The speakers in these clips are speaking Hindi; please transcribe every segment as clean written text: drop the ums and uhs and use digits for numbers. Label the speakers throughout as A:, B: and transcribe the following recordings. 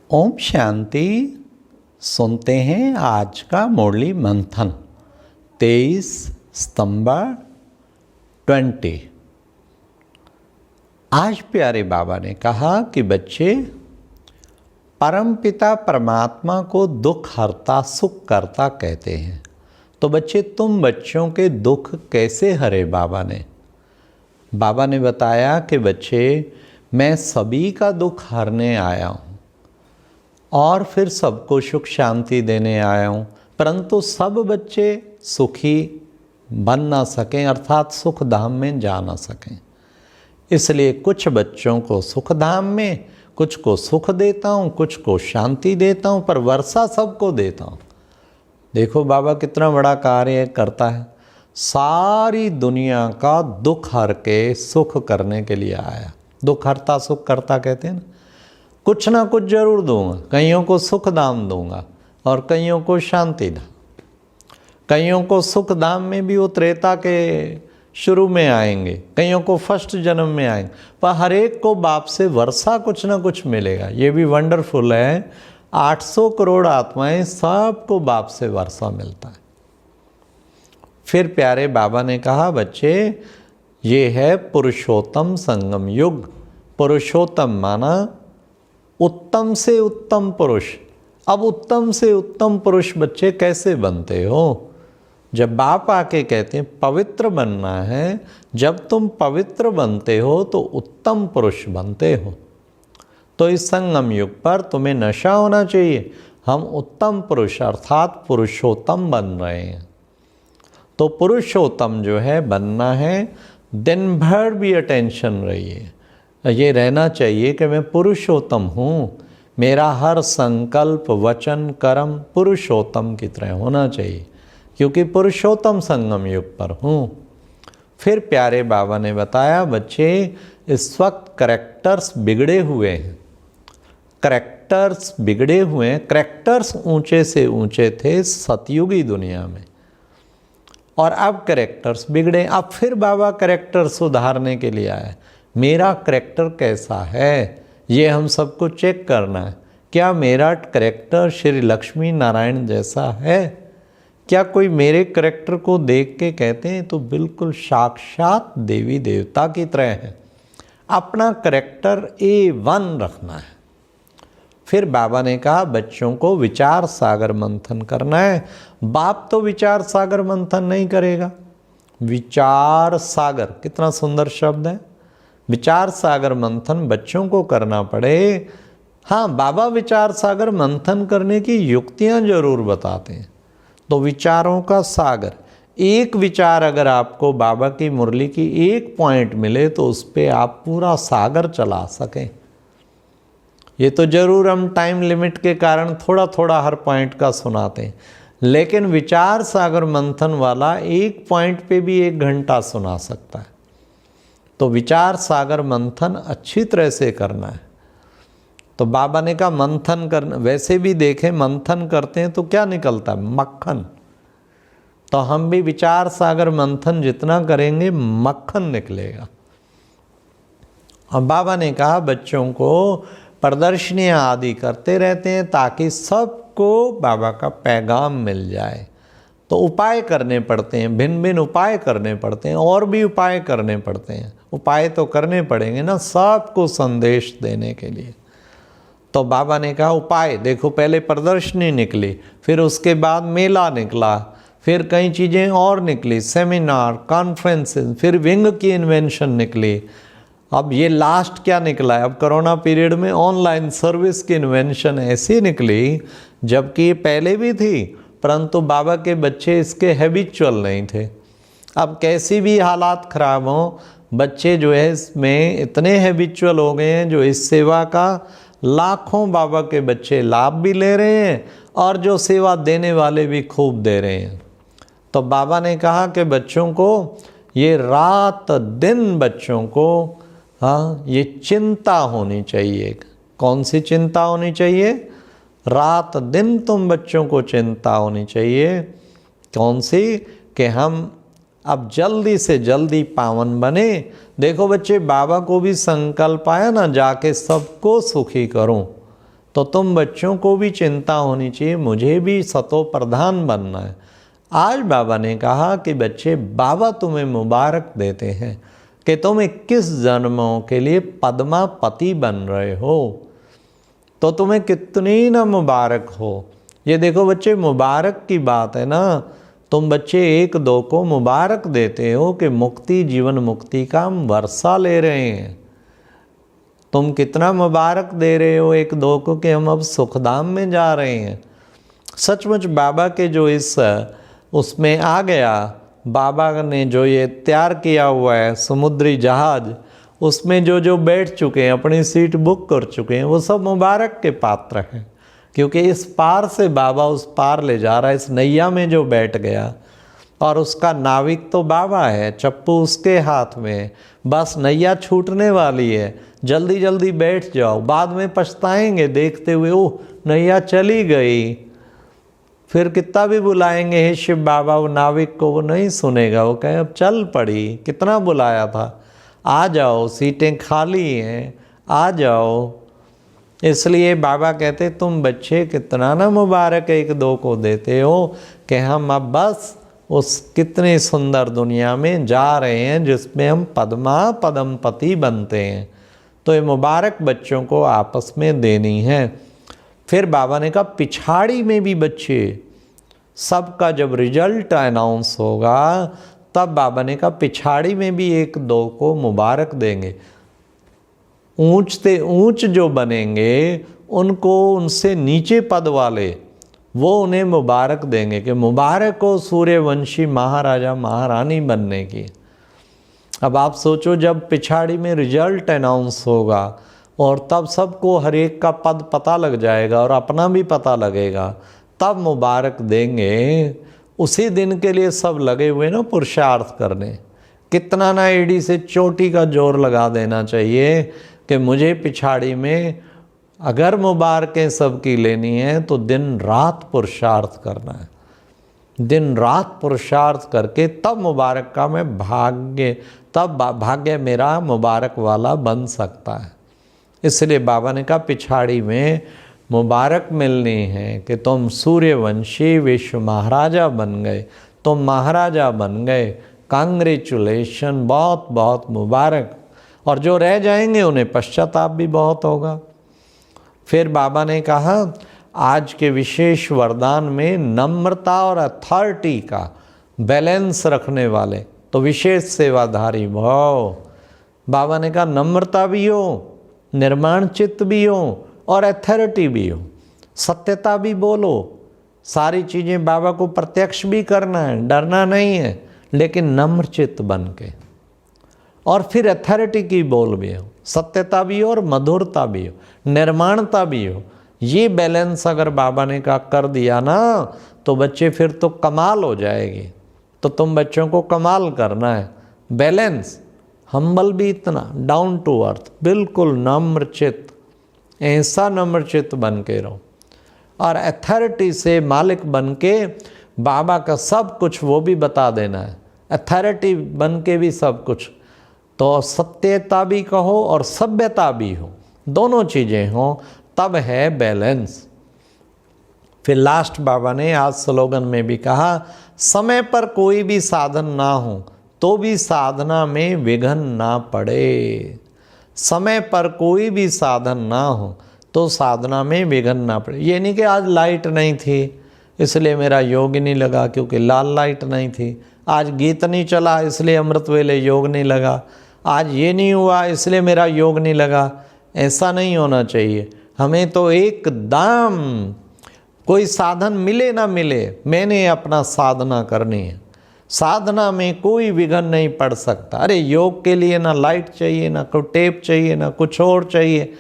A: ओम शांति। सुनते हैं आज का मुरली मंथन 23 सितंबर 20। आज प्यारे बाबा ने कहा कि बच्चे, परमपिता परमात्मा को दुख हरता सुख करता कहते हैं। तो बच्चे, तुम बच्चों के दुख कैसे हरे बाबा ने? बाबा ने बताया कि बच्चे, मैं सभी का दुख हरने आया हूँ और फिर सबको सुख शांति देने आया हूँ, परंतु सब बच्चे सुखी बन ना सकें, अर्थात सुख धाम में जा ना सकें। इसलिए कुछ बच्चों को सुख धाम में, कुछ को सुख देता हूँ, कुछ को शांति देता हूँ, पर वर्षा सबको देता हूँ। देखो बाबा कितना बड़ा कार्य करता है। सारी दुनिया का दुख हर के सुख करने के लिए आया। दुख हरता सुख करता कहते हैं ना। कुछ ना कुछ जरूर दूंगा, कईयों को सुख धाम दूंगा और कईयों को शांति धाम। कईयों को सुख धाम में भी वो त्रेता के शुरू में आएंगे, कईयों को फर्स्ट जन्म में आएंगे, पर हर एक को बाप से वर्षा कुछ ना कुछ मिलेगा। ये भी वंडरफुल है। 800 करोड़ आत्माएं, सबको बाप से वर्षा मिलता है। फिर प्यारे बाबा ने कहा, बच्चे, ये है पुरुषोत्तम संगम युग। पुरुषोत्तम माना उत्तम से उत्तम पुरुष। अब उत्तम से उत्तम पुरुष बच्चे कैसे बनते हो? जब बाप आके कहते हैं पवित्र बनना है, जब तुम पवित्र बनते हो तो उत्तम पुरुष बनते हो। तो इस संगम युग पर तुम्हें नशा होना चाहिए। हम उत्तम पुरुष अर्थात पुरुषोत्तम बन रहे हैं। तो पुरुषोत्तम जो है बनना है, दिन भर भी अटेंशन रही है, ये रहना चाहिए कि मैं पुरुषोत्तम हूँ। मेरा हर संकल्प वचन कर्म पुरुषोत्तम की तरह होना चाहिए, क्योंकि पुरुषोत्तम संगम युग पर हूँ। फिर प्यारे बाबा ने बताया, बच्चे, इस वक्त करैक्टर्स बिगड़े हुए हैं। करैक्टर्स बिगड़े हुए हैं। करैक्टर्स ऊंचे से ऊंचे थे सतयुगी दुनिया में, और अब करैक्टर्स बिगड़े। अब फिर बाबा करैक्टर सुधारने के लिए आए। मेरा करैक्टर कैसा है, ये हम सबको चेक करना है। क्या मेरा करैक्टर श्री लक्ष्मी नारायण जैसा है? क्या कोई मेरे करैक्टर को देख के कहते हैं तो बिल्कुल साक्षात देवी देवता की तरह है? अपना करैक्टर A1 रखना है। फिर बाबा ने कहा, बच्चों को विचार सागर मंथन करना है। बाप तो विचार सागर मंथन नहीं करेगा। विचार सागर कितना सुंदर शब्द है। विचार सागर मंथन बच्चों को करना पड़े। हाँ, बाबा विचार सागर मंथन करने की युक्तियां जरूर बताते हैं। तो विचारों का सागर, एक विचार अगर आपको बाबा की मुरली की एक पॉइंट मिले तो उस पर आप पूरा सागर चला सकें। ये तो जरूर हम टाइम लिमिट के कारण थोड़ा थोड़ा हर पॉइंट का सुनाते हैं, लेकिन विचार सागर मंथन वाला एक पॉइंट पे भी 1 घंटा सुना सकता है। तो विचार सागर मंथन अच्छी तरह से करना है। तो बाबा ने कहा मंथन करना, वैसे भी देखें मंथन करते हैं तो क्या निकलता है? मक्खन। तो हम भी विचार सागर मंथन जितना करेंगे मक्खन निकलेगा। अब बाबा ने कहा बच्चों को प्रदर्शनियाँ आदि करते रहते हैं ताकि सबको बाबा का पैगाम मिल जाए। तो उपाय करने पड़ते हैं, भिन्न भिन्न उपाय करने पड़ते हैं, और भी उपाय करने पड़ते हैं। उपाय तो करने पड़ेंगे ना सबको संदेश देने के लिए। तो बाबा ने कहा उपाय देखो, पहले प्रदर्शनी निकली, फिर उसके बाद मेला निकला, फिर कई चीज़ें और निकली, सेमिनार, कॉन्फ्रेंसेस, फिर विंग की इन्वेंशन निकली। अब ये लास्ट क्या निकला है? अब कोरोना पीरियड में ऑनलाइन सर्विस की इन्वेंशन ऐसी निकली, जबकि ये पहले भी थी, परंतु बाबा के बच्चे इसके हैबिचुअल नहीं थे। अब कैसी भी हालात खराब हों, बच्चे जो है इसमें इतने हैबिचुअल हो गए हैं, जो इस सेवा का लाखों बाबा के बच्चे लाभ भी ले रहे हैं और जो सेवा देने वाले भी खूब दे रहे हैं। तो बाबा ने कहा कि बच्चों को ये रात दिन बच्चों को ये चिंता होनी चाहिए। कौन सी चिंता होनी चाहिए? रात दिन तुम बच्चों को चिंता होनी चाहिए। कौन सी? कि हम अब जल्दी से जल्दी पावन बने। देखो बच्चे, बाबा को भी संकल्प आया ना, जाके सबको सुखी करूं। तो तुम बच्चों को भी चिंता होनी चाहिए, मुझे भी सतो प्रधान बनना है। आज बाबा ने कहा कि बच्चे, बाबा तुम्हें मुबारक देते हैं कि तुम 21 जन्मों के लिए पद्मापति बन रहे हो। तो तुम्हें कितनी ना मुबारक हो। ये देखो बच्चे, मुबारक की बात है ना। तुम बच्चे 1-2 को मुबारक देते हो कि मुक्ति, जीवन मुक्ति का हम वर्षा ले रहे हैं। तुम कितना मुबारक दे रहे हो 1-2 को कि हम अब सुखधाम में जा रहे हैं। सचमुच बाबा के जो इस उसमें आ गया, बाबा ने जो ये तैयार किया हुआ है समुद्री जहाज, उसमें जो जो बैठ चुके हैं, अपनी सीट बुक कर चुके हैं, वो सब मुबारक के पात्र हैं। क्योंकि इस पार से बाबा उस पार ले जा रहा है। इस नैया में जो बैठ गया, और उसका नाविक तो बाबा है, चप्पू उसके हाथ में, बस नैया छूटने वाली है। जल्दी जल्दी बैठ जाओ, बाद में पछताएंगे देखते हुए, ओह नैया चली गई। फिर कितना भी बुलाएंगे हे शिव बाबा, वो नाविक को वो नहीं सुनेगा। वो कहे अब चल पड़ी, कितना बुलाया था, आ जाओ, सीटें खाली हैं, आ जाओ। इसलिए बाबा कहते तुम बच्चे कितना ना मुबारक 1-2 को देते हो कि हम अब बस उस कितनी सुंदर दुनिया में जा रहे हैं जिसमें हम पद्मपति बनते हैं। तो ये मुबारक बच्चों को आपस में देनी है। फिर बाबा ने कहा पिछाड़ी में भी बच्चे, सबका जब रिजल्ट अनाउंस होगा तब बाबा ने कहा पिछाड़ी में भी 1-2 को मुबारक देंगे। ऊंच से ऊंच जो बनेंगे उनको, उनसे नीचे पद वाले, वो उन्हें मुबारक देंगे कि मुबारक हो सूर्यवंशी महाराजा महारानी बनने की। अब आप सोचो, जब पिछाड़ी में रिजल्ट अनाउंस होगा और तब सबको हर एक का पद पता लग जाएगा और अपना भी पता लगेगा, तब मुबारक देंगे। उसी दिन के लिए सब लगे हुए ना पुरुषार्थ करने। कितना ना एड़ी से चोटी का जोर लगा देना चाहिए कि मुझे पिछाड़ी में अगर मुबारकें सबकी लेनी है तो दिन रात पुरुषार्थ करना है। दिन रात पुरुषार्थ करके तब मुबारक का मैं तब भाग्य मेरा मुबारक वाला बन सकता है। इसलिए बाबा ने कहा पिछाड़ी में मुबारक मिलनी है कि तुम सूर्यवंशी विश्व महाराजा बन गए, तुम महाराजा बन गए, कांग्रेचुलेशन, बहुत बहुत मुबारक। और जो रह जाएंगे उन्हें पश्चाताप भी बहुत होगा। फिर बाबा ने कहा आज के विशेष वरदान में नम्रता और अथॉरिटी का बैलेंस रखने वाले तो विशेष सेवाधारी भाव। बाबा ने कहा नम्रता भी हो, निर्माण चित्त भी हो और अथॉरिटी भी हो, सत्यता भी बोलो, सारी चीज़ें बाबा को प्रत्यक्ष भी करना है, डरना नहीं है, लेकिन नम्र चित्त बन के। और फिर अथॉरिटी की बोल भी हो, सत्यता भी हो और मधुरता भी हो, निर्माणता भी हो। ये बैलेंस अगर बाबा ने कहा कर दिया ना तो बच्चे फिर तो कमाल हो जाएगी। तो तुम बच्चों को कमाल करना है, बैलेंस, हम्बल भी इतना, डाउन टू अर्थ, बिल्कुल नम्र चित्त, ऐसा नम्र चित्त बन के रहो। और अथॉरिटी से मालिक बन के बाबा का सब कुछ वो भी बता देना है, अथॉरिटी बन के भी सब कुछ। तो सत्यता भी कहो और सभ्यता भी हो, दोनों चीज़ें हों, तब है बैलेंस। फिर लास्ट बाबा ने आज स्लोगन में भी कहा समय पर कोई भी साधन ना हो तो भी साधना में विघ्न ना पड़े। समय पर कोई भी साधन ना हो तो साधना में विघ्न ना पड़े। ये नहीं कि आज लाइट नहीं थी इसलिए मेरा योग नहीं लगा, क्योंकि लाल लाइट नहीं थी। आज गीत नहीं चला इसलिए अमृत वेले योग नहीं लगा। आज ये नहीं हुआ इसलिए मेरा योग नहीं लगा। ऐसा नहीं होना चाहिए। हमें तो एकदम कोई साधन मिले ना मिले, मैंने अपना साधना करनी है। साधना में कोई विघ्न नहीं पड़ सकता। अरे योग के लिए ना लाइट चाहिए, ना कोई टेप चाहिए, ना कुछ और चाहिए।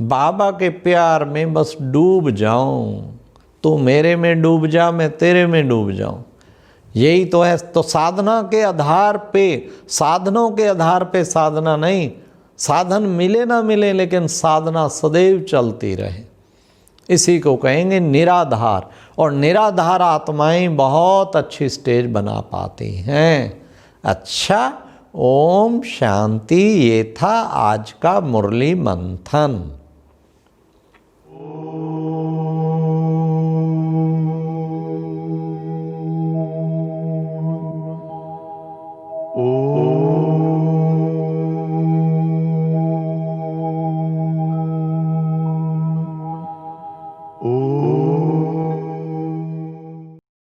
A: बाबा के प्यार में बस डूब जाऊं। तू मेरे में डूब जा, मैं तेरे में डूब जाऊं। यही तो है। तो साधना के आधार पे, साधनों के आधार पे साधना नहीं। साधन मिले ना मिले लेकिन साधना सदैव चलती रहे, इसी को कहेंगे निराधार। और निराधार आत्माएं बहुत अच्छी स्टेज बना पाती हैं। अच्छा, ओम शांति। ये था आज का मुरली मंथन।